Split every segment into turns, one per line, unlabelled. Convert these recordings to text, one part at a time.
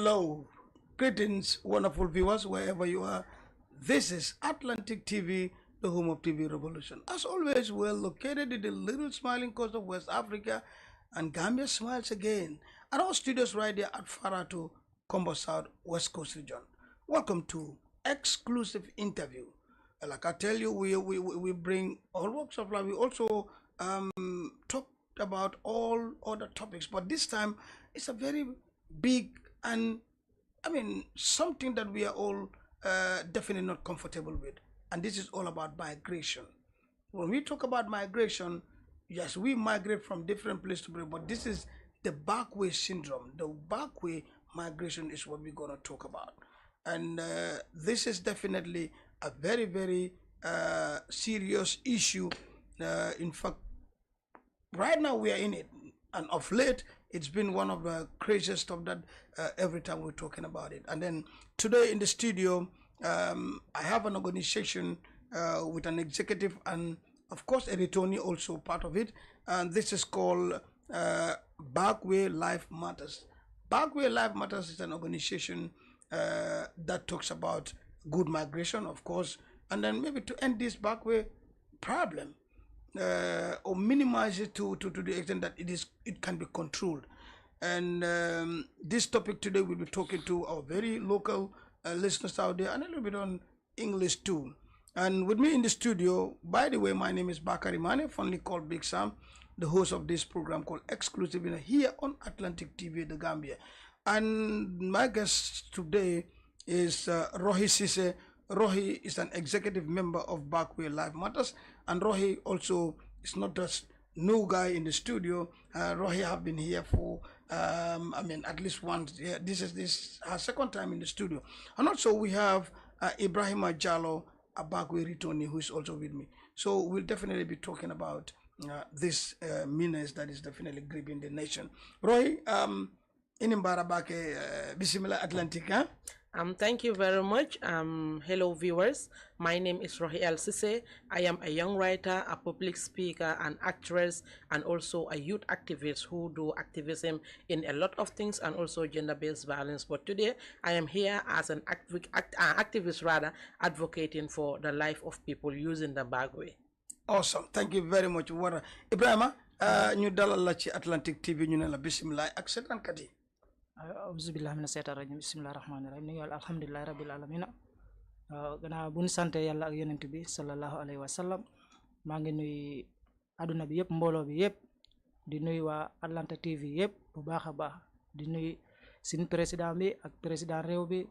Hello, greetings, wonderful viewers, wherever you are. This is Atlantic TV, the home of TV Revolution. As always, we're located in the little smiling coast of West Africa, and Gambia smiles again. And our studios right there at Faratu, Combo South, West Coast region. Welcome to exclusive interview. Like I tell you, we bring all walks of life. We also talk about all other topics, but this time it's a very big and I mean something that we are all definitely not comfortable with, and this is all about migration. When we talk about migration, yes, we migrate from different places to places, but this is the Backway syndrome. The Backway migration is what we're going to talk about, and this is definitely a very serious issue. In fact, right now we are in it, and of late it's been one of the craziest stuff that every time we're talking about it. And then today in the studio, I have an organization with an executive and of course a returnee also part of it, and this is called Backway Life Matters. Backway Life Matters is an organization that talks about good migration, of course, and then maybe to end this Backway problem, or minimize it to the extent that it can be controlled. And this topic today we'll be talking to our very local listeners out there, and a little bit on English too. And with me in the studio, by the way, my name is Bakary Manneh, fondly called Big Sam, the host of this program called Exclusive here on Atlantic TV, the Gambia. And my guest today is Rohey Ceesay. Rohey is an executive member of Backway Life Matters, and Rohey also is not just new guy in the studio. Rohey have been here for I mean at least once. Yeah, this is her second time in the studio. And also we have Ebrima Jallow, a Backway returnee, who is also with me. So we'll definitely be talking about this menace that is definitely gripping the nation. Rohey, inimbara bake Bismillah Atlantic, huh?
Thank you very much. Hello viewers. My name is Rohey Ceesay. I am a young writer, a public speaker, an actress, and also a youth activist who do activism in a lot of things and also gender-based violence. But today I am here as an activist rather, advocating for the life of people using the Backway.
Awesome. Thank you very much. Ibrahima, ñu dalal la ci Atlantic TV ñu ne la bismillah ak seetaan yi.
Auzubillahi mina seytaani rajim bismillahi rahmaani rahim ni yàlla alhamdulillahi rabbil alamin gannaaw bu ñu sante yàlla ak yonent bi sallallahu alayhi wa sallam maa ngi nuy aduna bi yëpp mbooloo bi yëpp di nuy waa Atlanta TV yëpp bu baax a baax di nuy suñu président bi ak président réew bi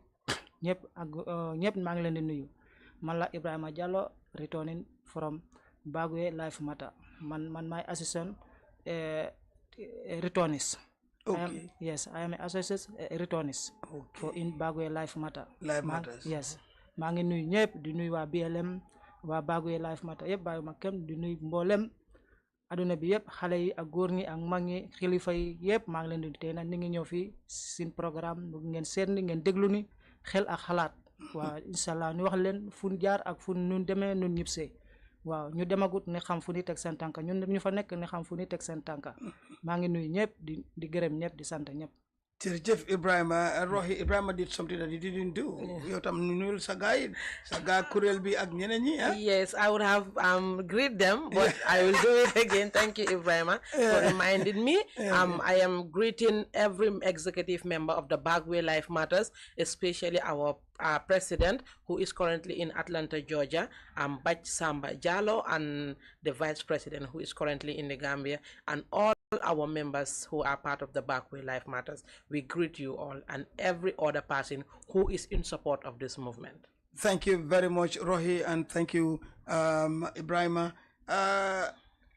ñëpp ak ñëpp maa ngi leen di nuyu. Man la Ebrima Jallow returning from Backway Life Matter. Man my assistant returnist.
Okay.
I am an associate returnist for in Backway Life Matter.
Life Matters.
Yes. maa ngi nuyu ñëpp di nuyu waa BLM waa Backway Life Matter yëpp bàyyi ma kenn di nuyu mboolem aduna bi yëpp xale yi ak góor ñi ak mag ñi xilifa yi yëpp maa ngi leen di tey nag ni ngi ñëw fii seen programme ngeen seet ni ngeen déglu ni xel ak xalaat waaw inshallah ñu wax leen fu ñu jaar ak fu ñu demee ñun ñëpp see waaw ñu demagut ne xam fu ni teg seen tànka ñun ñu fa nekk ne xam fu ni teg seen tànka maa ngi nuyu ñëpp di gërëm ñëpp di sant ñëpp.
Jërëjëf Ebrima. Rohey, Ebrima did something that he didn't do. Yow tam nuyul sa gaay kuréel bi ak ñeneen ñi.
Yes, I would have greet them, but I will do it again. Thank you, Ebrima, for reminding me. I am greeting every executive member of the Backway Life Matters, especially our president, who is currently in Atlanta, Georgia, Bach Samba Jallow, and the vice president, who is currently in the Gambia, and all our members who are part of the Backway Life Matters. We greet you all and every other person who is in support of this movement.
Thank you very much, Rohey, and thank you, Ebrima.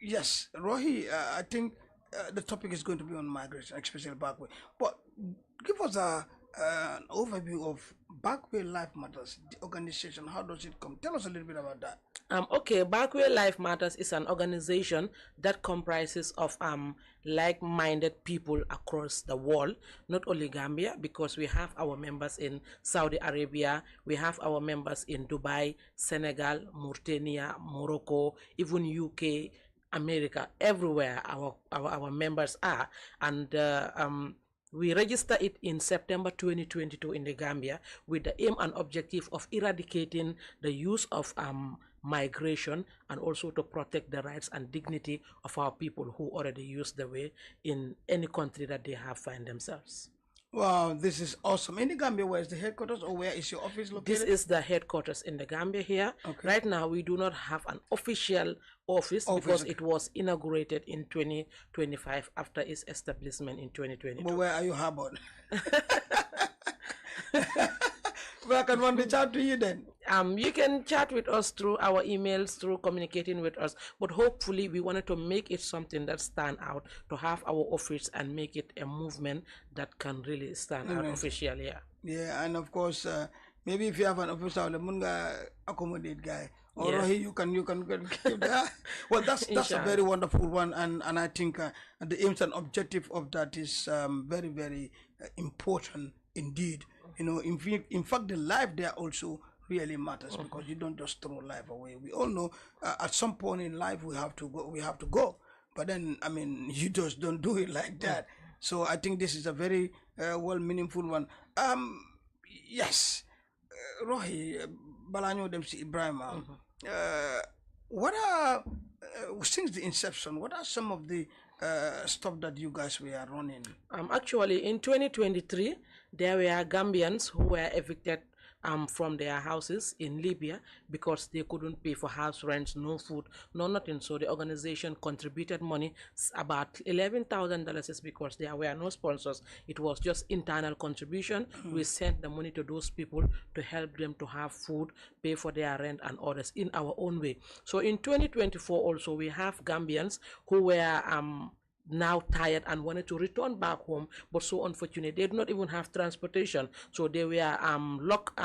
Yes, Rohey, I think the topic is going to be on migration, especially Backway. But give us an overview of Backway Life Matters, the organization. How does it come? Tell us a little bit about that.
Okay, Backway Life Matters is an organization that comprises of like-minded people across the world, not only Gambia, because we have our members in Saudi Arabia, we have our members in Dubai, Senegal, Mauritania, Morocco, even UK, America, everywhere our members are. And We register it in September 2022 in the Gambia with the aim and objective of eradicating the use of migration and also to protect the rights and dignity of our people who already use the way in any country that they have find themselves.
Wow, this is awesome. In the Gambia, where is the headquarters or where is your office located?
This is the headquarters in the Gambia here.
Okay.
Right now, we do not have an official office because it was inaugurated in 2025 after its establishment in 2022.
But where are you harbored? Where can one reach out to you then?
You can chat with us through our emails, through communicating with us, but hopefully we wanted to make it something that stand out, to have our office and make it a movement that can really stand out officially.
Yeah, and of course, maybe if you have an office, munga accommodate guy. Or
Yes.
you can give that. Well, that's a very wonderful one, and I think the aims and objective of that is very, very important indeed. You know, in fact, the life there also really matters because you don't just throw life away. We all know at some point in life we have to go. But then, I mean, you just don't do it like that. So I think this is a very well meaningful one. Yes, Rohey, Balanyo Demsi Ebrima. What are since the inception? What are some of the stuff that you guys were running?
Actually, in 2023, there were Gambians who were evicted from their houses in Libya because they couldn't pay for house rents, no food, no nothing. So the organization contributed money, about $11,000, because there were no sponsors. It was just internal contribution. We sent the money to those people to help them to have food, pay for their rent and others in our own way. So in 2024 also, we have Gambians who were now tired and wanted to return back home, but so unfortunate they do not even have transportation, so they were locked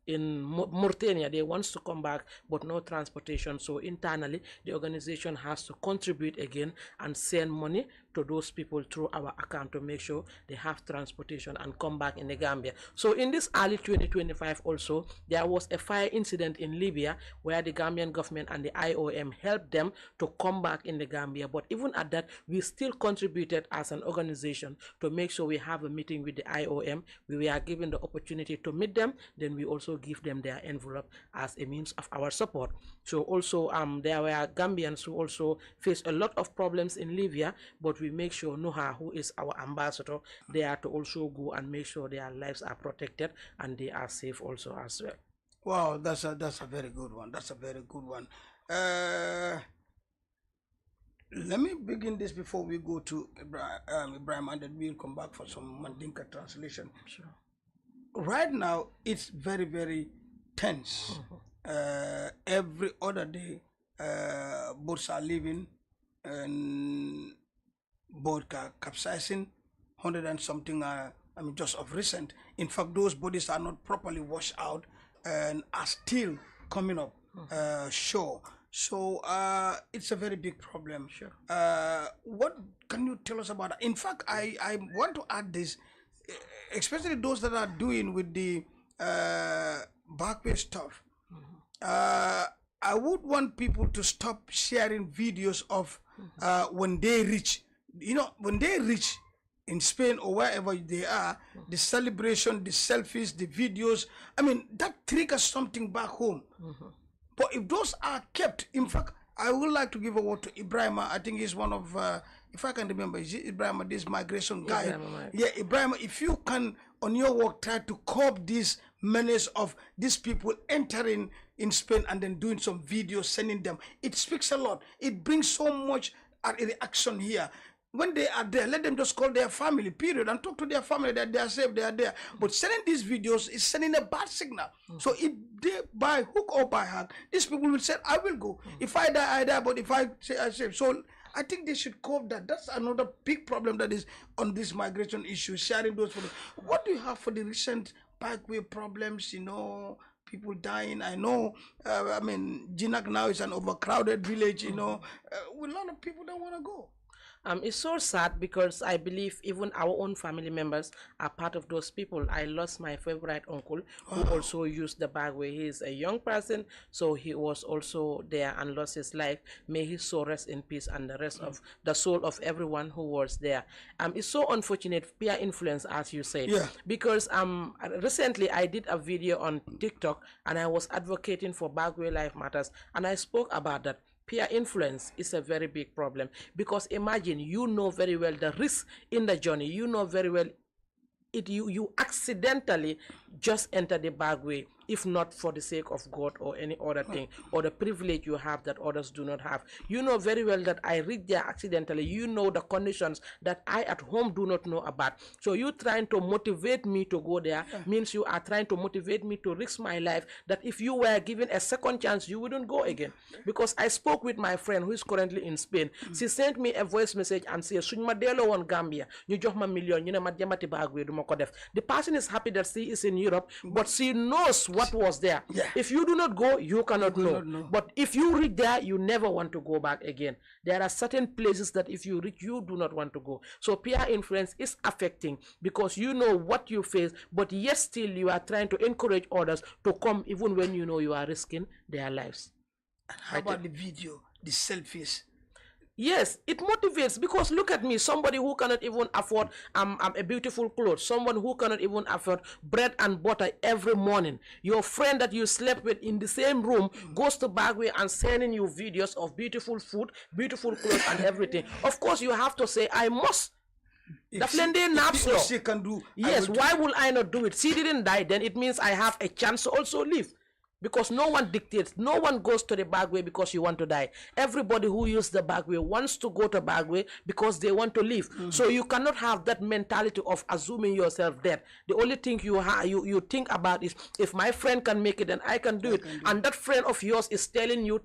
in Mauritania. They wants to come back but no transportation, so internally the organization has to contribute again and send money to those people through our account to make sure they have transportation and come back in the Gambia. So in this early 2025 also, there was a fire incident in Libya where the Gambian government and the IOM helped them to come back in the Gambia, but even at that we still contributed as an organization to make sure we have a meeting with the IOM. We were given the opportunity to meet them, then we also give them their envelope as a means of our support. So also there were Gambians who also faced a lot of problems in Libya, but we make sure Noha, who is our ambassador, they are to also go and make sure their lives are protected and they are safe also as well.
Wow, that's a very good one. That's a very good one. Let me begin this before we go to Ebrima, and then we'll come back for some Mandinka translation.
Sure.
Right now, it's very, very tense. Every other day, boats are leaving and boat capsizing, 100 and something, I mean, just of recent. In fact, those bodies are not properly washed out and are still coming up shore. So it's a very big problem.
Sure.
What can you tell us about that? In fact, I want to add this, especially those that are doing with the Backway stuff. I would want people to stop sharing videos of when they reach, you know, when they reach in Spain or wherever they are, the celebration, the selfies, the videos, I mean, that triggers something back home. But if those are kept, in fact, I would like to give a word to Ebrima. I think he's one of, if I can remember, is it Ebrima, this migration guy? Yeah, Ebrima, if you can, on your work, try to curb this menace of these people entering in Spain and then doing some videos, sending them. It speaks a lot. It brings so much reaction here. When they are there, let them just call their family, period, and talk to their family that they are safe, they are there. But sending these videos is sending a bad signal. So if they, by hook or by hook, these people will say, I will go. If I die, I die, but if I say I save. So I think they should curb that. That's another big problem that is on this migration issue, sharing those photos. What do you have for the recent Backway problems, you know, people dying? I know, I mean, Jinak now is an overcrowded village, you know, with a lot of people that want to go.
It's so sad because I believe even our own family members are part of those people. I lost my favorite uncle who also used the Backway. He is a young person, so he was also there and lost his life. May his soul rest in peace, and the rest of the soul of everyone who was there. It's so unfortunate, peer influence, as you said.
Yeah.
Because recently I did a video on TikTok and I was advocating for Backway Life Matters, and I spoke about that. Peer influence is a very big problem, because imagine, you know very well the risk in the journey, you know very well you accidentally just enter the Backway, if not for the sake of God or any other thing, or the privilege you have that others do not have. You know very well that I reached there accidentally. You know the conditions that I at home do not know about. So you trying to motivate me to go there means you are trying to motivate me to risk my life, that if you were given a second chance, you wouldn't go again. Because I spoke with my friend who is currently in Spain. She sent me a voice message and said, "Suñ ma delo won Gambia, ñu jox ma million, ñu ne ma jamati Backway duma ko def." The person is happy that she is in Europe, but she knows what was there. If you do not go, you cannot know. But if you reach there, you never want to go back again. There are certain places that if you reach, you do not want to go. So peer influence is affecting, because you know what you face, but yet still you are trying to encourage others to come even when you know you are risking their lives.
And how about the video, the selfies?
Yes, it motivates, because look at me, somebody who cannot even afford a beautiful clothes, someone who cannot even afford bread and butter every morning. Your friend that you slept with in the same room goes to Backway and sending you videos of beautiful food, beautiful clothes and everything. Of course, you have to say, I must.
If she can do,
yes, why will I not do it? She didn't die, then it means I have a chance to also live. Because no one dictates, no one goes to the Backway because you want to die. Everybody who uses the Backway wants to go to Backway because they want to live. So you cannot have that mentality of assuming yourself dead. The only thing you think about is, if my friend can make it, then I can do it. And that friend of yours is telling you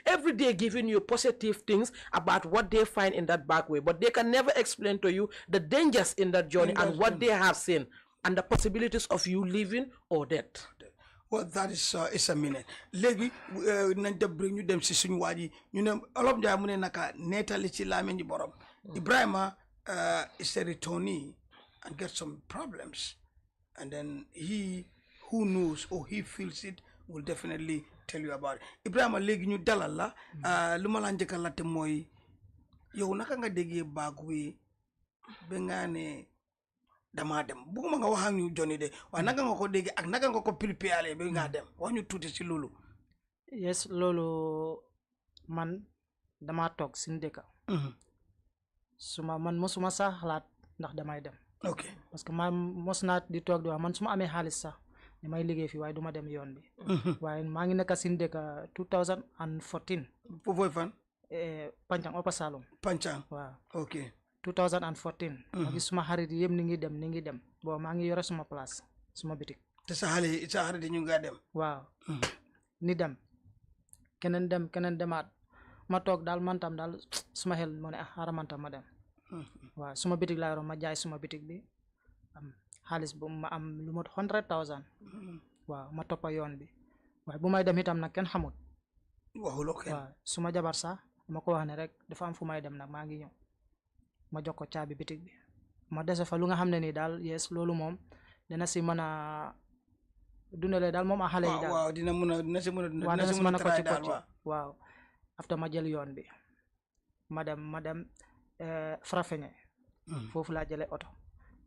every day, giving you positive things about what they find in that Backway, but they can never explain to you the dangers in that journey and what they have seen and the possibilities of you living or death.
Well, that is a minute. Legi nañ ta bring ñu dem ci suñu waji ñu ne olop njaay mu ne naka netali ci lame ñi borom. Ebrima is a returnee and get some problems, and then he who knows or he feels it will definitely tell you about it. Ebrima, legi ñu dalal la luma la ñëkkal la te moy yow naka nga déggé Backway be nga ne dama dem buguma nga wax ak ñu Johnny de wa naka nga ko dégg ak naka nga ko préparé ba nga dem wax ñu tuuti ci loolu.
Yes, loolu man dama toog sin dëkka suma man mosuma sax xalaat ndax damay dem.
Ok,
parce que man mos naa di toog di wax man suma amee xaalis sax damay liggéey fii waaye duma dem yoon bi. waaye maa ngi nekk sin dëkka 2014.
foofu fan?
Pancang Upper Salom.
Pancang,
waaw.
ok.
2014. ma gis suma xarit yëpp ni ngi dem bo maa ngi yore suma place suma bitik.
te sa xarit ñu nga dem.
waaw. ni dem keneen demaat ma toog daal man tam daal suma xel moo ne xaaral man tam ma dem. waaw suma bitik laa yoroon ma jaay suma bitik bi am xaalis bu ma am lu mot 100,000. waaw ma toppa yoon bi waaye bu may dem itam nag kenn xamut.
waxuloo kenn.
waaw suma jabar sax ma ko wax ne rek dafa am fu may dem nag maa ngi ñëw. ma jox ko caabi bitik bi ma dese fa lu nga xam ne nii daal yes loolu moom dina si mën a dundale daal moom a xale yi daal.
waaw dina si mën a
kocci waaw after ma jël yoon bi ma dem Farafeñe foofu laa jëlee oto.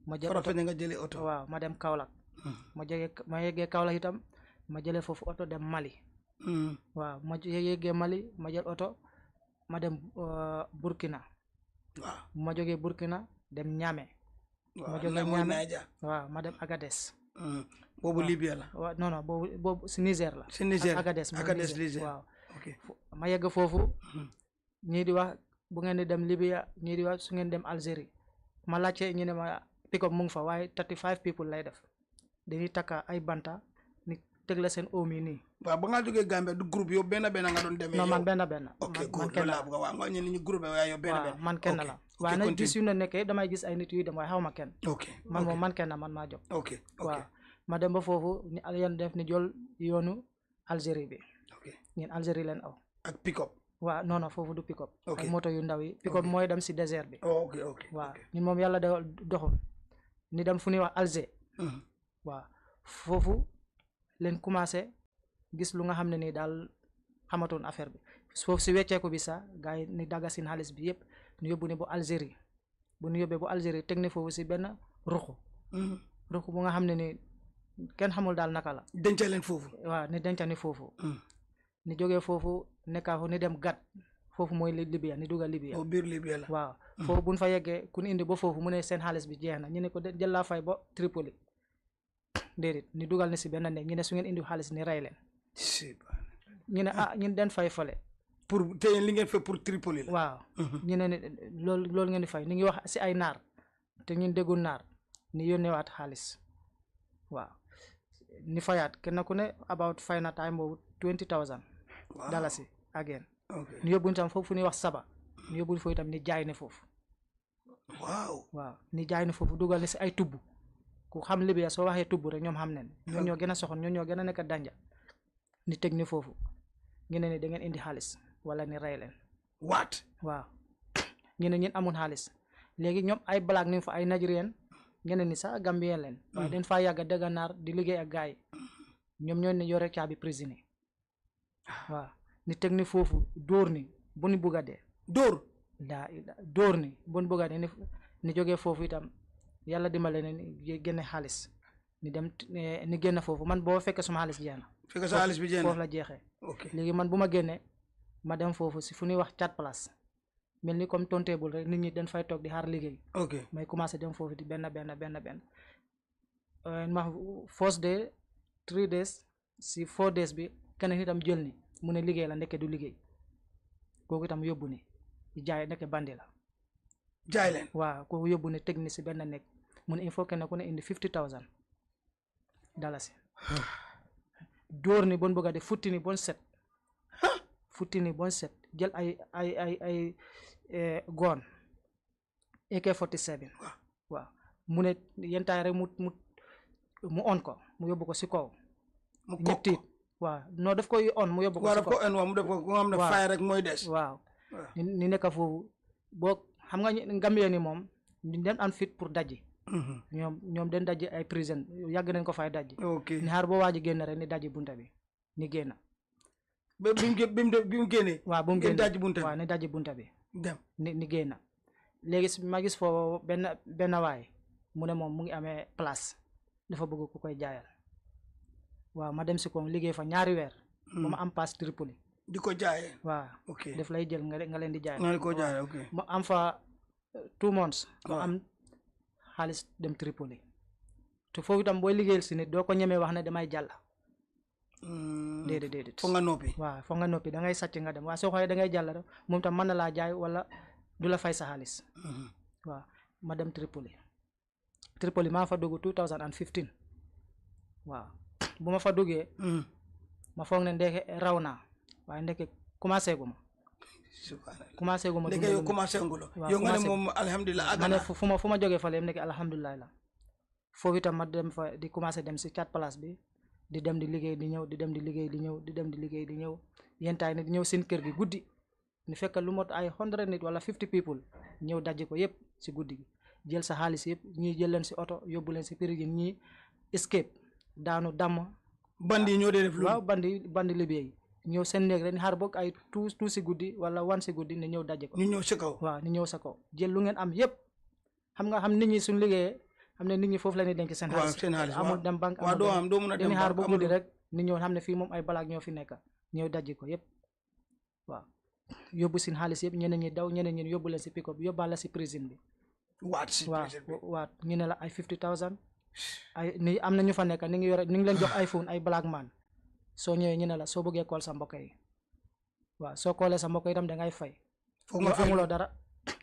ma jël
Farafeñe nga jëlee oto.
waaw ma dem Kaolack. ma yeggee Kaolack itam ma jëlee foofu oto dem Mali. waaw ma yeggee Mali ma jël oto ma dem Burkina.
waaw
ma jógee Burkina dem Niamey. ma jógee Niamey waaw ma dem Agadez.
boobu Libya la.
waaw non boobu si Niger la.
si Niger
Agadez Niger waaw.
ok
ma yegg foofu. ñii di wax bu ngeen di dem Libya ñii di wax su ngeen dem Algérie ma laajte ñu ne ma pick-up mu ngi fa waaye 35 people lay def dañuy takka ay banta ni teg la seen oom yi nii.
waaw ba nga jógee Gambia du groupe yow benn nga doon demee.
non man benn.
ok man kenn la waaw nga ñu ñu groupe waaye yow benn.
man kenn la waaye nag gis yu ne nekkee damay gis ay nit yu dem waaye xaw ma kenn.
ok
man moom man kenn man maa jóg.
ok
waaw ma dem ba foofu ni yéen def ni jël yoonu Algérie bi.
ok
ñeen Algérie leen aw.
ak pick-up.
waaw non foofu du pick up
ok
ay moto yu ndaw yi pick up mooy dem si désert bi
oh ok
waaw ñun moom yàlla da doxul ni dem fu ñuy wax Alger waaw foofu leen commencé gis lu nga xam ne nii daal xamatoon affaire bi foofu si wecceeku bi sax gars yi ni dagga sin xaalis bi yëpp ñu yóbbu ne bu Algérie bu ñu yóbbee bu Algérie teg ne foofu si benn ruxu bu nga xam ne ni kenn xamul daal naka la
denca leen foofu
waaw ni denca ni foofu ni jógee foofu nekkaa foofu ni dem gat foofu mooy Libya ni dugal Libya
biir Libya la
waaw foofu buñ fa yeggee ku ñu indi ba foofu mu ne seen xaalis bi jeex na ñu ne ko jël laa fay ba Tripoli déedéet ni dugal ne si benn nekk ñu ne su ngeen indi xaalis ni rey leen ñu ne ñun den fay fale
pour te li ngeen fay pour Tripoli la
waaw ñu ne loolu ngeen di fay ni ngi wax si ay naar te ñun déggul naar ni yónneewaat xaalis waaw ni fayaat kenn ku ne about fay na time boobu $20,000 dalasi again ñu yóbbuñ tam foofu ni wax saba ñu yóbbuñ foofu itam ni jaay ne foofu waaw ni jaay ne foofu dugal ne si ay tubb ku xam Libya soo waxee tubb rek ñoom xam ne ñoo ñoo gën a soxon ñoo ñoo gën a nekk danja ni teg ni foofu ñu ne ni da ngeen indi xaalis wala ni rey leen waaw ñu ne ñun amul xaalis léegi ñoom ay black ni fa ay Nigerian ñeneen ni sax Gambien leen waaye dañ faa yàgga dëgga naar di liggéey ak gars yi ñoom ñoo ne yore caabi prisonnier waaw ni teg ni foofu dóor ni bu ñu bugg a dee dóor ni bu ñu bugg a dee ni jógee foofu itam yàlla dimbale ne ni génne xaalis ni dem ni génn foofu man boo fekkee suma xaalis jeex na
fekk sa xaalis bi jeex na
foofu la jeexee léegi man bu ma génnee ma dem foofu si fu ñuy wax chat place mel ni comme tontable rek nit ñi dañ fay toog di xaar liggéey may commencé dem foofu di benn ma first day 3 days si 4 days bi keneen itam jël ni mu ne liggéey la ndekke du liggéey kooku itam yóbbu ni di jaay ndekke bandi la
jaay leen
waaw kooku yóbbu ni teg ni si benn nekk mu ne il faut kenn ku ne indi $50,000 dóor ni bon bëgga de futti ni bon set jël ay goon AK-47 waaw mu ne yentaay rek mu on ko mu yóbbu ko si kaw ñëpp tiit waaw non daf koy on mu yóbbu ko si kaw
mu def ko nga xam ne fay rek mooy des
waaw ni nekk foofu boo xam nga Gambien ni moom ñu den am fit pour dajji ñoom den dajji ay prison yàgg nañ ko fay dajji ni xaar boo waaji génn rek ni dajji bunta bi ni génn
ba bi mu génnee
waaw bu mu génnee
dajji bunta bi
waaw ni dajji bunta bi
dem
ni génn léegi ma gis foofu benn waay mu ne moom mu ngi amee place dafa bëgg ku koy jaayal waaw ma dem si ko liggéey fa 2 weer ba ma am passe Tripoli
di ko jaayee
waaw daf lay jël nga leen di jaayal
nga ko jaayee
ma am fa 2 months ma am xaalis dem Tripoli te foofu itam booy liggéeyal si nit doo ko ñemee wax ne damay jàll déedéet
foog nga noppi
waaw foog nga noppi da ngay sàcc nga dem waaye soo xoolee da ngay jàll rek moom tam mën na laa jaay wala du la fay sa xaalis waaw ma dem Tripoli maa fa dugg 2015 waaw bu ma fa duggee ma foog ne ndeke raw naa waaye ndeke commencé gu ma
léegi yow commencé ngulo yow nga ne moom alhamdulilah
ma ne fu ma jógee fa léegi nekk alhamdulilah la foofu itam ma dem fa di commencé dem si 4 place bi di dem di liggéey di ñëw di dem di liggéey di ñëw di dem di liggéey di ñëw yentaay ne di ñëw seen kër gi guddi ni fekk lu mot ay 100 nit wala 50 people ñëw dajji ko yëpp si guddi gi jël sa xaalis yëpp ñii jël leen si oto yóbbu leen si prison ñii escape daanu damm
bandi yi ñoo dee def loolu
waaw bandi Libya yi ñëw seen néeg rek ni xaar boog ay two si guddi wala 1 si guddi ne ñëw dajji ko
ñu ñëw sa kaw
waaw ni ñëw sa kaw jël lu ngeen am yëpp xam nit ñi suñ liggéeyee xam ne nit ñi foofu la ñuy denc seen xaalis amul dem banque
waaw doo am doo mën a dem
dañuy xaar ba guddi rek nit ñëw xam ne fii moom ay balaak ñoo fi nekk ñëw dajji ko yëpp waaw yóbbu seen xaalis yëpp ñeneen ñi daw ñeneen ñi yóbbu leen si pick-up yóbbaale si prison bi waat ñu ne la ay $50,000 ay ni am na ñu fa nekk ni ngi yore ni ngi leen jox iPhone ay black man soo ñëwee ñu ne la soo bëggee call sa mbokk yi waaw soo callee sa mbokk yi tam da ngay fay foog nga amuloo dara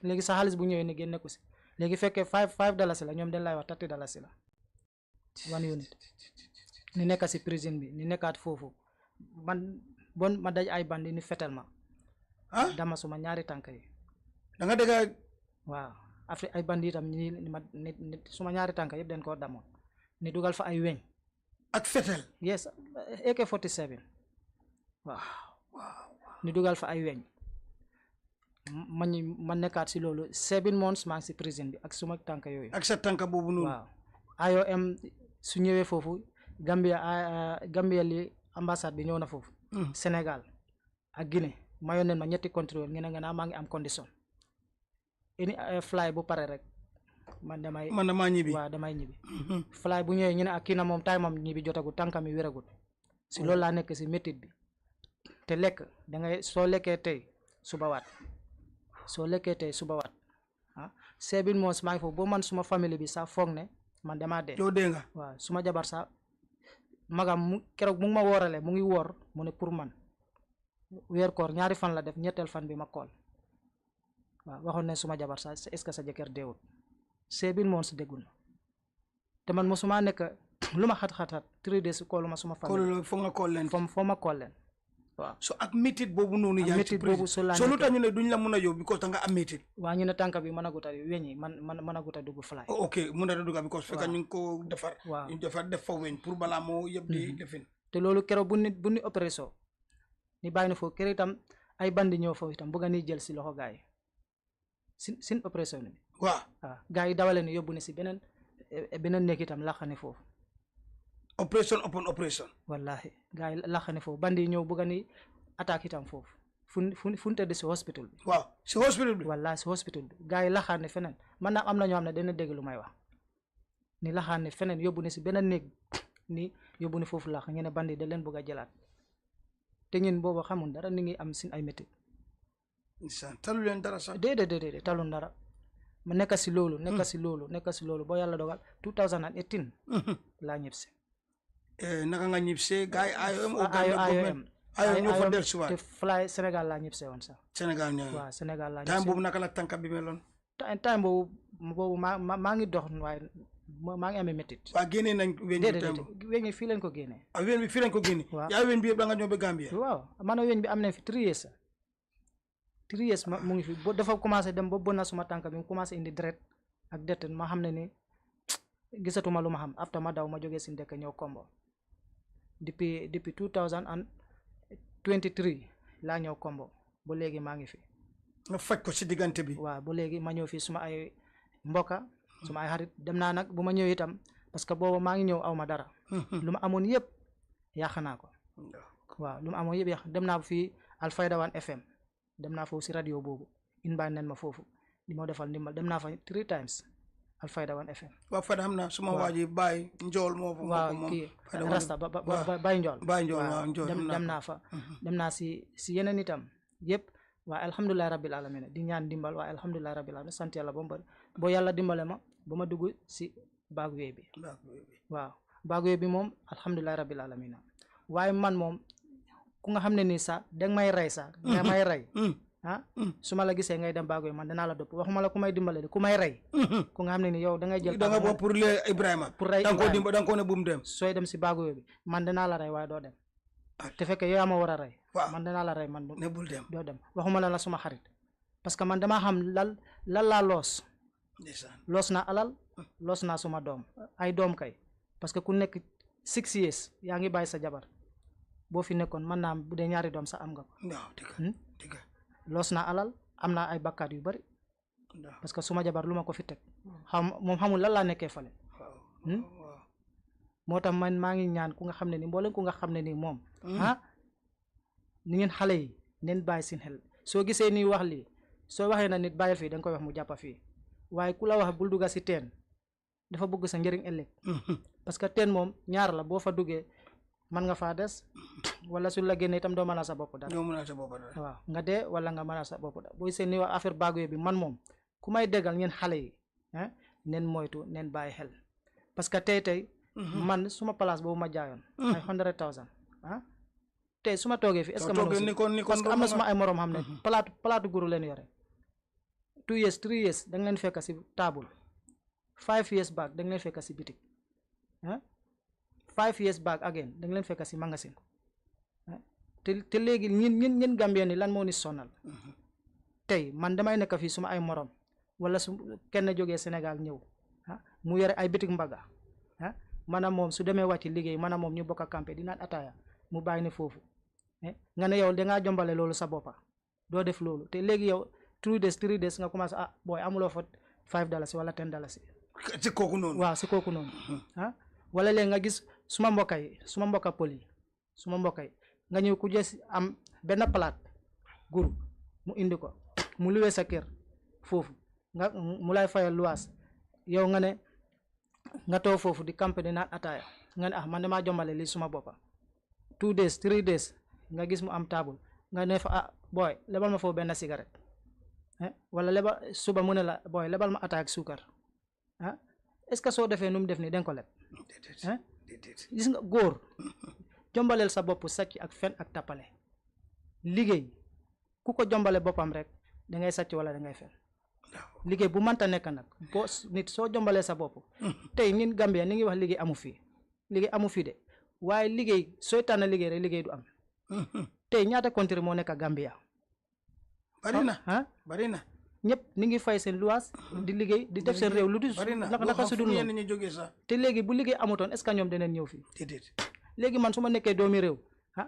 léegi sa xaalis bu ñëwee ni génne ko si léegi fekkee $5 la ñoom dañ lay wax $30 la 1 unit ni nekk si prison bi ni nekkaat foofu man ma daj ay bandi ni fetel ma dama suma 2 tànk yi
da nga dégg
waaw Afrique ay bandi itam ni suma 2 tànk yëpp dañ koo damoon ni dugal fa ay weñ
ak fetel
yes AK-47 waaw ni dugal fa ay weñ ma nekkaat si loolu 7 months maa ngi si prison bi ak suma tànk yooyu.
ak sa tànk boobu noonu.
waaw IOM su ñëwee foofu Gambia li ambassade bi ñëw na foofu. Sénégal ak Guinée mayoon nañ ma ñetti contrôle ngeen nga naa maa ngi am condition ini fly bu pare rek man damaa ñibbi. waaw damay ñibbi. fly bu ñëwee ñu ne ak kii na moom time am ñibbi jotagut tànkam yi wéragut si loolu laa nekk si métit bi te lekk soo lekkee tey suba waat ah 7 months maa ngi foofu boo man suma famille bi sax foog ne man damaa dee.
yow dee nga.
waaw suma jabar sax magam keroog mu ngi ma woorale mu ngi woor mu ne pour man weer koor 2 fan la def ñetteel fan bi ma kool waaw waxoon ne suma jabar sax est-ce que sa jëkkër deewut 7 months déggul te man mosuma nekk lu ma xat 3 days kooluma suma famille.
foo nga kool leen.
foo ma kool leen waaw.
so ak métit boobu noonu. yaa ngi ci prison so lu tax ñu ne duñ la mun a yóbbu because da nga am métit.
waaw ñu ne tànk bi mën a guta weñ yi man mën a guta dugg fly.
ok mun a dugg because fekk ñu ngi ko defar.
waaw
ñu defar def fa weñ pour balaa moo yëpp di defin.
te loolu keroog bu ni opération ni bàyyi na foofu keroog itam ay bandi ñëw foofu itam bëgg ni jël si loxo gars yi sin opération bi.
waaw
gars yi dawale ni yóbbu ne si beneen nekk itam laxane foofu.
opération upon opération.
wallahi gars yi laxane foofu bandi yi ñëw bëgg ni attaque itam foofu fu ñu tëdd si hospital bi.
waaw si hospital bi.
wallahi si hospital bi gars yi laxaane feneen man naa am na ñoo xam ne dana dégg lu may wax ni laxaane feneen yóbbu ne si beneen néeg ni yóbbu ne foofu lax ngeen ne bandi da leen bëgg a jëlaat te ñun boobu xamul dara ni ngi am sin ay métti.
talu leen dara sax.
déedéet talun dara ma nekk si loolu boo yàlla dogal 2018 laa ñibbisi.
naka nga ñibbisee gars yi
IOM
ñoo fa dellusiwaat
te fly Sénégal laa ñibbisee woon sax.
Sénégal ñëw
waaw Sénégal laa ñibbisee
time boobu naka la tànk bi meloon.
time boobu maa ngi dox waaye maa ngi amee métit.
waaw génnee nañ weñ bi
déedéet weñ bi fii lañ ko génnee.
weñ bi fii lañ ko génnee.
waaw
yaa weñ bi yëpp da nga ñëw ba Gambia.
waaw man weñ bi am nañ fi 3 years. 3 years mu ngi fi dafa commencé dem ba bon na suma tànk bi mu commencé indi deret ak deret ma xam ne ni gisatuma lu ma xam after ma daw ma jógee si ndekk ñëw Kombo depuis 2023 laa ñëw Kombo ba léegi maa ngi fi.
nga faj ko si diggante bi.
waaw ba léegi ma ñëw fii suma ay mbokka suma ay xarit dem naa nag bu ma ñëw itam parce que booba maa ngi ñëw aw ma dara. lu ma amoon yëpp yàq naa ko. waaw lu ma amoon yëpp yàq dem naa fii Alfayda 1 FM dem naa foofu si rajo boobu inbaa nen ma foofu di ma defal ndimbal dem naa fa 3 times Alfayda 1 FM.
waaw Fada xam naa suma waa ji Baye Njool moo fa.
waaw kii Rasta Baye Njool.
Baye Njool waaw Njool
dem naa fa. dem naa si yeneen itam yëpp waaye alhamdulilah rabil alamin di ñaan dimbal waaye alhamdulilah rabil alamin sant yàlla ba mu bëri boo yàlla dimbale ma ba ma dugg si Backway bi. waaw Backway bi moom alhamdulilah rabil alamin waaye man moom ku nga xam ne nii sax danga may rey sax. nga may rey. su ma la gisee ngay dem Backway man danaa la dëpp waxuma la ku may dimbale de ku may rey. ku nga xam ne ni yow da ngay jël.
da nga bokk pour le Ebrima.
pour rey Ibrahima
da nga ko ne bu mu dem.
sooy dem si Backway bi man danaa la rey waaye doo dem. te fekkee yow yaa ma war a rey. man danaa la rey man.
ne bul dem
doo dem waxuma la suma xarit. parce que man damaa xam lan laa loos. loos naa alal loos naa suma doom ay doom kay parce que ku nekk 6 years yaa ngi bàyyi sa jabar boo fi nekkoon mën naa bu dee 2 doom sax am nga ko.
dëgg
loos naa alal am naa ay bakkaat yu bari parce que suma jabar lu ma ko fi teg moom xamul lan laa nekkee fale. moo tax man maa ngi ñaan ku nga xam ne ni mboolem ku nga xam ne ni moom. ni ngeen xale yi neen bàyyi seen xel soo gisee nii wax lii soo waxee na nit bàyyil fii da nga koy wax mu jàppa fii waaye ku la wax bul dugga si teen dafa bëgg sa njëriñ ëllëg. parce que teen moom ñaar la boo fa duggee man nga faa des wala su la génnee itam doo mën a sa bopp dara. waaw nga dee wala nga mën a sa bopp dara booy seen ni wax affaire Backway bi man moom ku may déggal ngeen xale yi neen moytu neen bàyyi xel parce que tey man suma place boobu ma jaayoon. ay 100,000 tey su ma toogee fi est-ce que parce que am na suma ay morom xam ne palaatu guru leen yore 2 years 3 years da nga leen fekk si table 5 years back da nga leen fekk si bitik 5 years back again da nga leen fekk si magasin te léegi ñin Gambien ni lan moo ni sonal tey man damay nekk fii suma ay morom wala su kenn jógee Sénégal ñëw mu yore ay bitik mbaga maanaam moom su demee wàcc liggéey maanaam moom ñu bokk a campé di naan ataaya mu bàyyi ne foofu nga ne yow dangaa jombale loolu sa boppa doo def loolu te léegi yow 2 days 3 days nga commencé boy amuloo fa $5 wala $10
ci kooku noonu
waaw si kooku noonu wala léegi nga gis suma mbokka pël yi suma mbokka yi nga ñëw ku jës am benn palaat guru mu indi ko mu luwee sa kër foofu nga mu lay fayal luwaas yow nga ne nga toog foofu di campé di naan ataaya nga ne man damaa jombale lii suma boppa 2 days 3 days nga gis mu am table nga ne fa boy lebal ma foofu benn cigarette wala suba mu ne la boy lebal ma ataaya ak suukar est-ce que soo defee nu mu def nii den ko leb gis nga góor jombaleel sa bopp sàcc ak fen ak tappale liggéey ku ko jombale boppam rek da ngay sàcc wala da ngay fen liggéey bu mënta nekk nag boo nit soo jombalee sa bopp tey nit Gambia ni ngi wax liggéey amu fii de waaye liggéey sooy tànn liggéey rek liggéey du am tey ñaata country moo nekk Gambia
bari na
ñëpp ni ngi fay seen luwaas di liggéey di def seen réew lu dul naka su dul noonu te léegi bu liggéey amutoon est-ce que ñoom daneen ñëw fii léegi man su ma nekkee doomi réew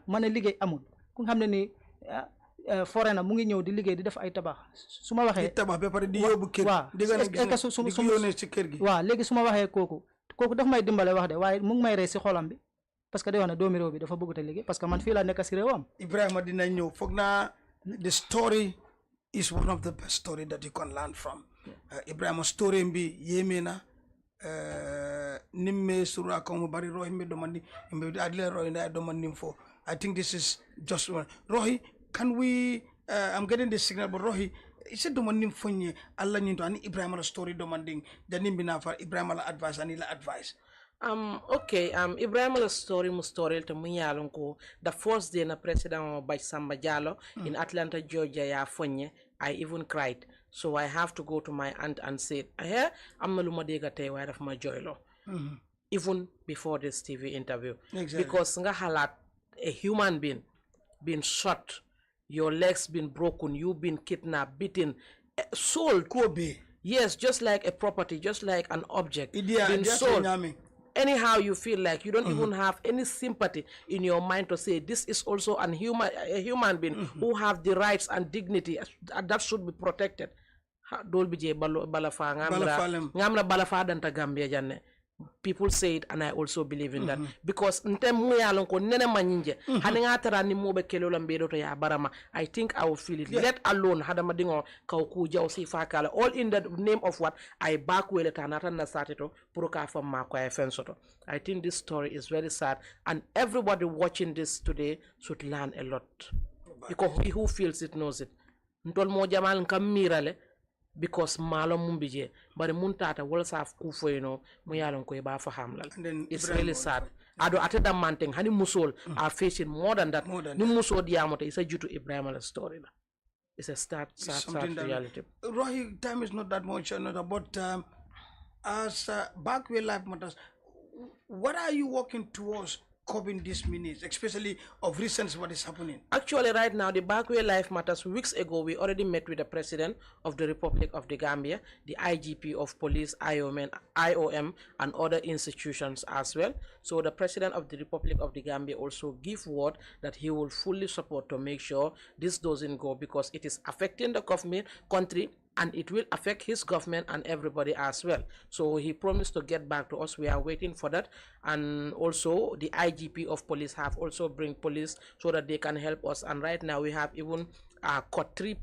ma ne liggéey amul ku nga xam ne nii foreigner mu ngi ñëw di liggéey di def ay tabax su ma waxee
tabax ba pare di yóbbu kër
waaw
di yónnee ci kër gi
waaw léegi su ma waxee kooku daf may dimbale wax de waaye mu ngi may rey si xolam bi parce que day wax ne doomi réew bi dafa bëgg te liggéey parce que man fii laa nekk si réewam
Ibrahima dina ñëw foog naa the story is one of the best story that you can learn from Ibrahima story mbi yéeme na nimme sura ko mo bari Rohey mbe domandi mbe adle Rohey nda domandi fo I think this is just one Rohey can we I'm getting this signal but Rohey ise domandi fonye alla nyinto ani Ibrahima la story domanding janim bina far Ibrahima la advice ani la advice
okay Ibrahima la story mu story to mu yalon ko the first day na president Samba Jallow in Atlanta Georgia ya fonye I even cried so I have to go to my aunt and say am na lu ma dégga tey waaye daf ma joylo even before this TV interview because nga xalaat a human being shot your legs been broken you've been kidnapped beaten sold yes just like a property just like an object been sold anyhow you feel like you don't even have any sympathy in your mind to say this is also a human being who have the rights and dignity that should be protected dol bi je balafa ngamra balafa danta Gambia janne people say it and I also believe in that because ntem mu yalon ko nene manyinje hani ngatara ni mobe kelolo mbedo to ya barama I think I will feel it let alone hadama dingo kaw ku jaw si fakala all in the name of what I Backway le tanata na sateto pour ka fam ma ko ay fensoto I think this story is very sad and everybody watching this today should learn a lot because he who feels it knows it ntol mo jamal kam mirale because malo mumbije bari muntata wala sa ku foyno mu yalon ko ba fa hamlal it's really sad ado ateda manteng hani musol are facing more than that ni muso diamote isa jutu Ibrahima la story la it's a sad reality
Rohey time is not that much but as Backway Life Matters what are you working towards coping these minutes, especially of recent what is happening?
Actually, right now, the Backway Life Matters, weeks ago, we already met with the President of the Republic of the Gambia, the IGP of Police, IOM, and other institutions as well. So the President of the Republic of the Gambia also give word that he will fully support to make sure this doesn't go because it is affecting the government, country, and it will affect his government and everybody as well. So he promised to get back to us. We are waiting for that. And also the IGP of police have also bring police so that they can help us. And right now we have even caught 3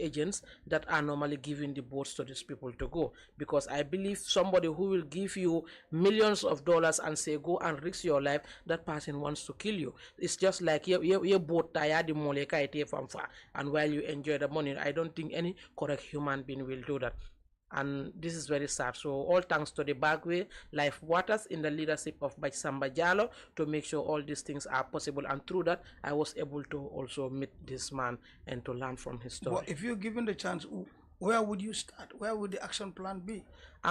agents that are normally giving the boats to these people to go, because I believe somebody who will give you millions of dollars and say go and risk your life, that person wants to kill you. It's just like your boat tired and while you enjoy the money. I don't think any correct human being will do that. And this is very sad. So all thanks to the Backway Life Waters in the leadership of Samba Jallow to make sure all these things are possible. And through that, I was able to also meet this man and to learn from his story.
Well, if you're given the chance, where would you start? Where would the action plan be?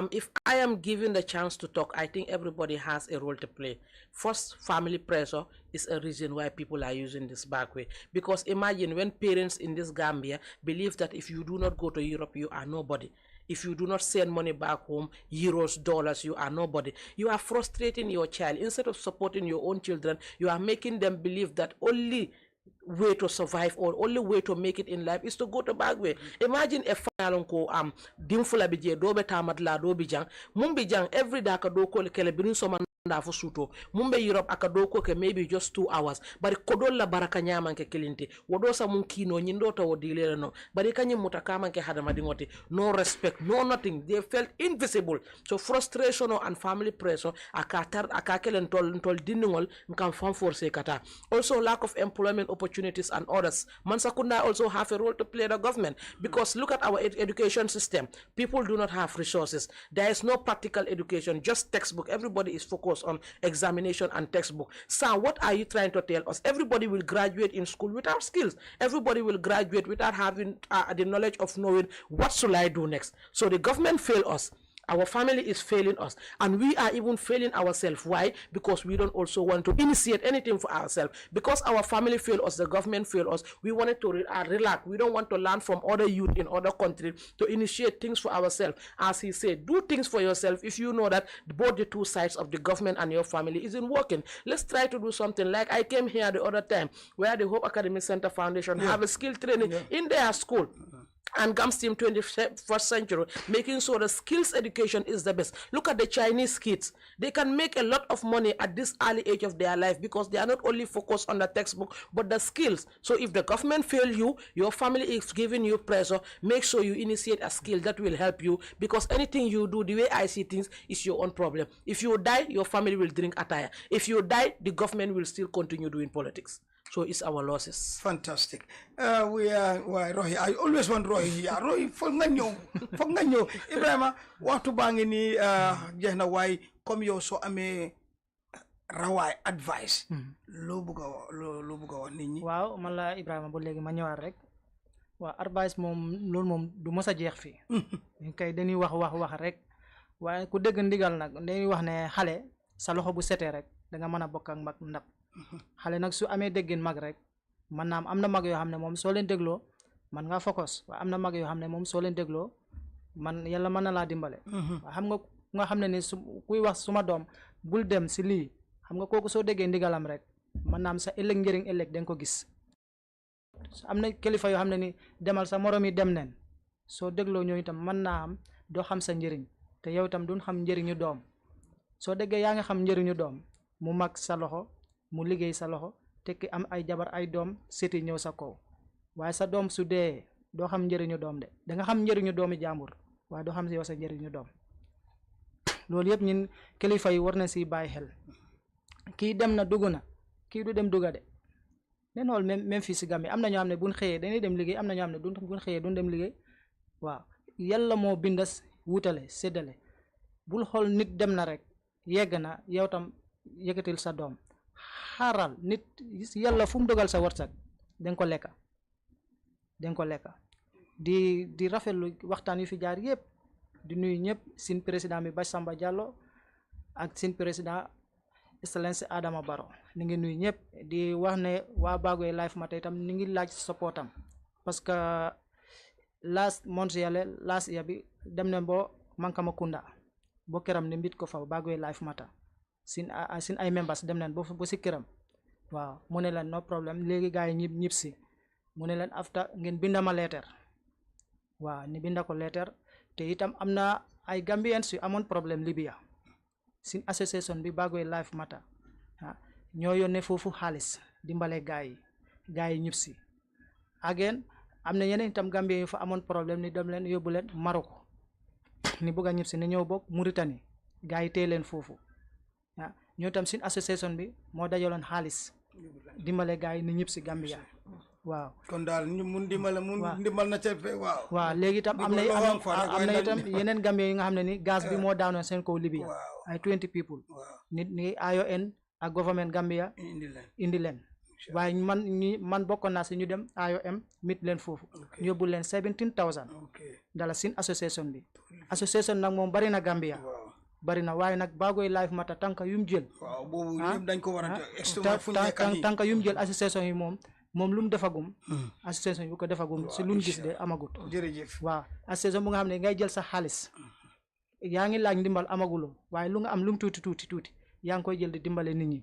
If I am given the chance to talk, I think everybody has a role to play. First, family pressure is a reason why people are using this Backway. Because imagine when parents in this Gambia believe that if you do not go to Europe, you are nobody. If you do not send money back home, euros, dollars, you are nobody. You are frustrating your child. Instead of supporting your own children, you are making them believe that only way to survive or only way to make it in life is to go to Backway. Imagine a family ko dimfula bije dobe tamadla do bijang mum bijang every day ka do ko kele birin soma fo suto mumbe Europe aka do ko ke maybe just 2 hours bari kodol la baraka nyaman ke kilinte wodo sa mun kino nyindo to wodile no bari kanyim mutakama ke hadama dingoti no respect no nothing they felt invisible so frustration and family pressure aka kelen tol diningol ngam fam force kata also lack of employment opportunities and others Mansakunda also have a role to play the government because look at our education system people do not have resources there is no practical education just textbook everybody is focused on examination and textbook. So what are you trying to tell us? Everybody will graduate in school without skills. Everybody will graduate without having the knowledge of knowing what should I do next. So the government failed us. Our family is failing us and we are even failing ourselves. Why? Because we don't also want to initiate anything for ourselves. Because our family failed us, the government failed us, we wanted to relax. We don't want to learn from other youth in other countries to initiate things for ourselves. As he said, do things for yourself if you know that both the two sides of the government and your family isn't working. Let's try to do something like I came here the other time where the Hope Academy Center Foundation have a skill training in their school. And GAMS team 21st century, making sure the skills education is the best. Look at the Chinese kids. They can make a lot of money at this early age of their life because they are not only focused on the textbook, but the skills. So if the government fail you, your family is giving you pressure, make sure you initiate a skill that will help you because anything you do, the way I see things, is your own problem. If you die, your family will drink attire. If you die, the government will still continue doing politics. So it's our losses.
Fantastic. We are Rohey. I always want Rohey here. Rohey, for nganyo. Ebrima, watu bangi ni jehna wai kom yo so ame rawai advice. Lo buga wa nit ñi.
Waaw man la Ebrima bo legi ma ñëwaat rek. Wa advice mom lool mom du mësa jeex fi. Ñu kay dañuy wax rek. Waaye ku dégg ndigal nag dañuy wax ne xale sa loxo bu sété rek da nga mëna bokk ak mag ndab. Xale nag su amee déggin mag rek man naam am na mag yoo xam ne moom soo leen dégloo man nga focus waaye am na mag yoo xam ne moom soo leen dégloo man yàlla mën na laa dimbale waaye xam nga xam ne ni su kuy wax suma doom bul dem si lii xam nga kooku soo déggee ndigalam rek man naam sa ëllëg njëriñ ëllëg danga ko gis am na kilifa yoo xam ne ni demal sa morom yi dem neen soo dégloo ñooñu itam mën naa am doo xam sa njëriñ te yow itam duñ xam njëriñu doom soo déggee yaa nga xam njëriñu doom mu mag sa loxo mu liggéey sa loxo tekki am ay jabar ay doom seti ñëw sa kaw waaye sa doom su dee doo xam njëriñu doom de da nga xam njëriñu doomi jàmbur waaye doo xam si yow sa njëriñu doom loolu yëpp ñun kilifa yi war na si bàyyi xel kii dem na dugg na kii du dem dugga de nen xool même fii si Gambie am na ñoo xam ne buñ xëyee dañuy dem liggéey am na ñoo xam ne buñ xëyee duñ dem liggéey waaw yàlla moo bindas wutale séddale bul xool nit dem na rek yegg na yow tam yëkkatil sa doom xaaral nit yàlla fu mu dogal sa wërsëg danga ko lekka di rafetlu waxtaan yu fi jaar yëpp di nuyu ñëpp sin président bi Samba Jallow ak sin président Excellence Adama Barrow ni ngi nuyu ñëpp di wax ne waa Backway Life Matter itam ni ngi laaj supportam parce que last year bi dem ne bo Mankama Kunda bo keram ne mbit ko fa Backway Life Matter sin ay members dem nañ bo si këram waaw mu ne leen no problème léegi gars yi ñib si mu ne leen after ngeen bindama letter waaw ni binda ko letter te itam am na ay Gambians yu amoon problème Libya sin association bi Backway Life Matter ñoo yónnee foofu xaalis dimbale gars yi ñib si again am na yeneen itam Gambien yu fa amoon problème ni dem leen yóbbu leen Maroc ni bëgg a ñib si ni ñëw bokk Mauritanie gars yi téye leen foofu ñoo tam sin association bi moo dajaloon xaalis dimbale gars yi ni ñëpp si Gambia waaw
kon daal ñu mun dimbal na ca
waaw léegi itam am na itam yeneen Gambia yi nga xam ne ni gaz bi moo daanoon seen kaw Libya ay 20 people nit ni ION ak government Gambia indi leen waaye man bokkoon naa si ñu dem IOM mit leen foofu ñu yóbbu leen 17,000 dala sin association bi association nag moom bari na Gambia bari na waaye nag Backway Life Matter tànka yum jël
waaw boobu yëpp dañ ko war a estimate fu nekk nii
tànka yum jël association yi moom lu mu defagum association bu ko defagum si lu mu gis de amagut
jërëjëf
waaw association bu nga xam ne ngay jël sa xaalis yaa ngi laaj ndimbal amaguloo waaye lu nga am lu mu tuuti yaa ngi koy jël di dimbale nit ñi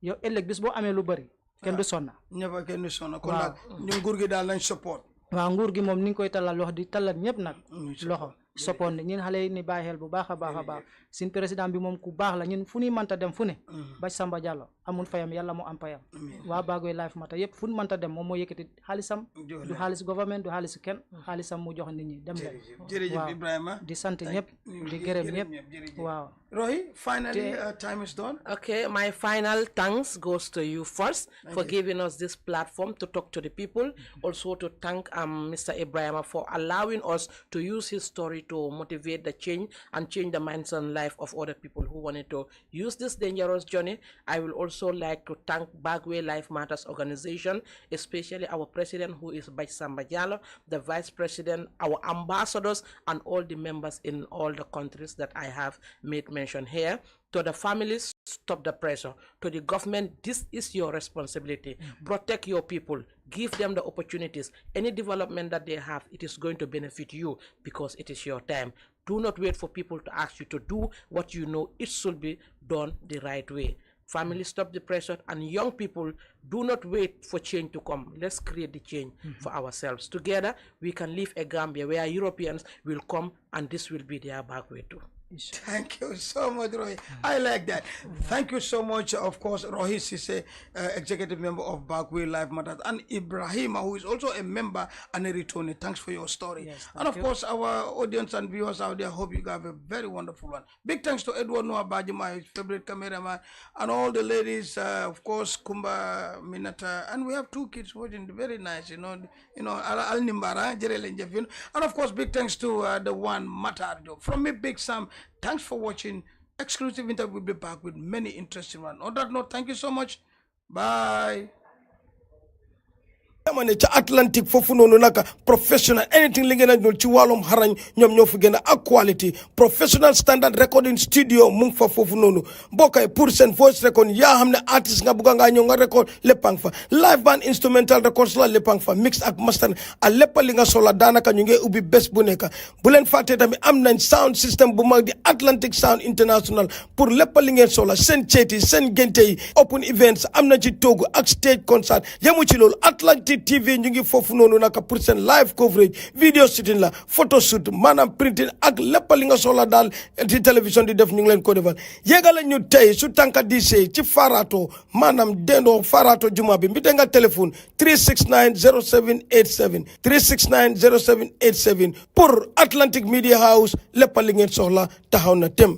yow ëllëg bis boo amee lu bari kenn du sonna
ñëpp kenn du sonna kon nag ñu nguur gi daal nañ support
waaw nguur gi moom ni nga koy talal loxo di talal ñëpp nag loxo support ne ñun xale yi ni bàyyi xel bu baax a baax suñ président bi moom ku baax la ñun fu ñuy mënta dem fu ne ba Samba Jallow amul fayam yàlla moo am payam waa Backway Life Matter yëpp fu ñu mënta dem moom moo yëkkati xaalisam du xaalis government du xaalis kenn xaalisam mu jox nit ñi dem leen
jërëjëf Ibrahima
di sant ñëpp di gërëm ñëpp waaw
Rohey, finally, time is done.
Okay, my final thanks goes to you first for giving us this platform to talk to the people. Also to thank Mr. Ebrima for allowing us to use his story to motivate the change and change the minds and life of other people who wanted to use this dangerous journey. I will also like to thank Backway Life Matters organization, especially our president who is Samba Jallow, the vice president, our ambassadors, and all the members in all the countries that I have made mention here. To the families, stop the pressure. To the government, this is your responsibility. Protect your people. Give them the opportunities. Any development that they have, it is going to benefit you because it is your time. Do not wait for people to ask you to do what you know it should be done the right way. Family, stop the pressure, and young people, do not wait for change to come. Let's create the change for ourselves. Together, we can live a Gambia where Europeans will come, and this will be their Backway too.
Thank you so much, Rohey. I like that. Thank you so much, of course, Rohey Ceesay, executive member of Backway Life Matters, and Ebrima, who is also a member and a returning. Thanks for your story.
Yes,
and of course, our audience and viewers out there, hope you have a very wonderful one. Big thanks to Edward Noah Baji, my favorite cameraman, and all the ladies, of course, Kumba, Minata, and we have 2 kids watching, very nice, Al Nimbara, and of course, big thanks to the one Matarjo. From me, Big Sam. Thanks for watching. Exclusive interview. We'll be back with many interesting ones. On that note, thank you so much. Bye. dama ne ca Atlantic foofu noonu naka professional anything li ngeen a ñul ci wàllum xarañ ñoom ñoo fi gën a ak quality professional standard recording studio mu ngi fa foofu noonu bokkay pour seen voice record yaa xam ne artiste nga bugga ngaa ñëw nga record léppang fa live band instrumental records la léppang fa mix ak master a lépp li nga soxla daanaka ñu ngi ubbi bés bu nekk bu leen fàtte tamit am nañ sound system bu mag di Atlantic Sound International pour lépp li ngeen soxla seen ceeti seen gente yi open events am na ci toogu ak stage concert yamu ci loolu Atlantic TV ñu ngi foofu noonu naka pour seen live coverage video shooting la photo shoot maanaam printing ak lépp li nga soxla daal ci télévision di def ñu ngi leen ko defal yéegala ñu tey su tànka di sey ci Farato maanaam dendoo Farato juma bi mbite nga téléphone 3690787 3690787 pour Atlantic Media House lépp li ngeen soxla taxaw na tem